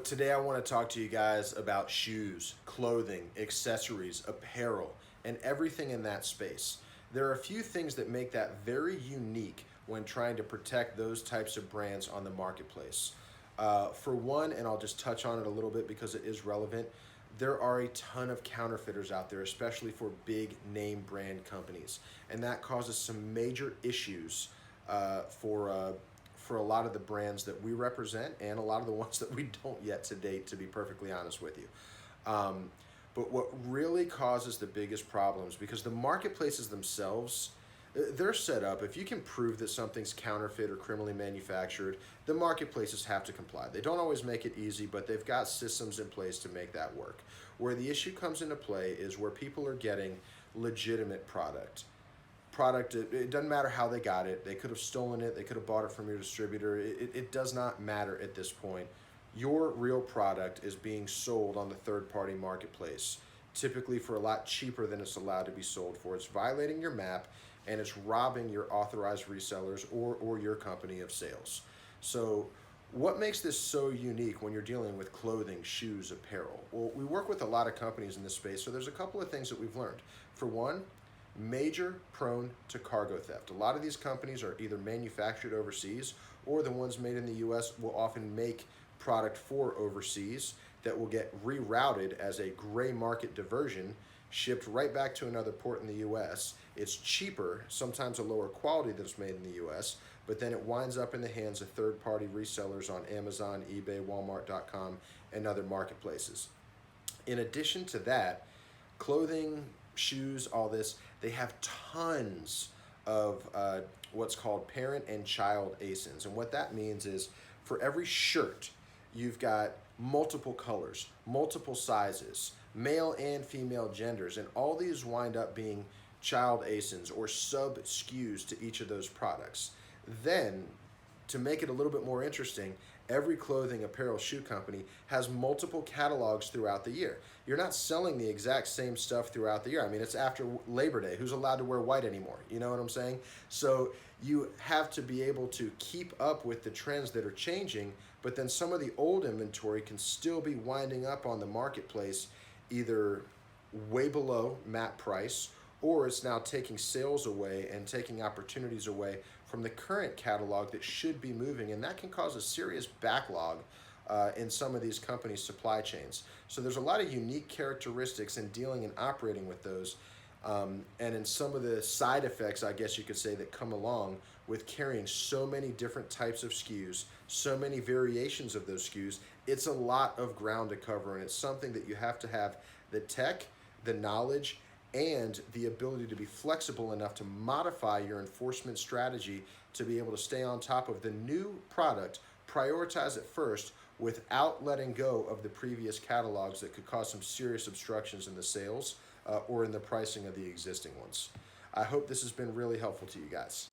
today I want to talk to you guys about shoes, clothing, accessories, apparel, and everything in that space. There are a few things that make that very unique when trying to protect those types of brands on the marketplace. For one, and I'll just touch on it a little bit because it is relevant, there are a ton of counterfeiters out there, especially for big name brand companies. And that causes some major issues for a lot of the brands that we represent and a lot of the ones that we don't yet to date, to be perfectly honest with you. But what really causes the biggest problems, because the marketplaces themselves, they're set up, if you can prove that something's counterfeit or criminally manufactured, the marketplaces have to comply. They don't always make it easy, but they've got systems in place to make that work. Where the issue comes into play is where people are getting legitimate product. It doesn't matter how they got it. They could have stolen it. They could have bought it from your distributor. It does not matter at this point. Your real product is being sold on the third-party marketplace, typically for a lot cheaper than it's allowed to be sold for. It's violating your MAP, and it's robbing your authorized resellers or your company of sales. So what makes this so unique when you're dealing with clothing, shoes, apparel? Well, we work with a lot of companies in this space, so there's a couple of things that we've learned. For one, major prone to cargo theft. A lot of these companies are either manufactured overseas, or the ones made in the US will often make product for overseas that will get rerouted as a gray market diversion, shipped right back to another port in the US. It's cheaper, sometimes a lower quality than it's made in the US, but then it winds up in the hands of third-party resellers on Amazon, eBay, Walmart.com, and other marketplaces. In addition to that, clothing, shoes, all this, they have tons of what's called parent and child Asons. And what that means is for every shirt, you've got multiple colors, multiple sizes, male and female genders, and all these wind up being child Asons or sub SKUs to each of those products. Then, to make it a little bit more interesting, every clothing, apparel, shoe company has multiple catalogs throughout the year. You're not selling the exact same stuff throughout the year. I mean, it's after Labor Day. Who's allowed to wear white anymore? You know what I'm saying? So you have to be able to keep up with the trends that are changing, but then some of the old inventory can still be winding up on the marketplace either way below MAP price, or it's now taking sales away and taking opportunities away from the current catalog that should be moving, and that can cause a serious backlog in some of these companies' supply chains. So there's a lot of unique characteristics in dealing and operating with those, and in some of the side effects, I guess you could say, that come along with carrying so many different types of SKUs, so many variations of those SKUs. It's a lot of ground to cover, and it's something that you have to have the tech, the knowledge, and the ability to be flexible enough to modify your enforcement strategy to be able to stay on top of the new product, prioritize it first without letting go of the previous catalogs that could cause some serious obstructions in the sales or in the pricing of the existing ones. I hope this has been really helpful to you guys.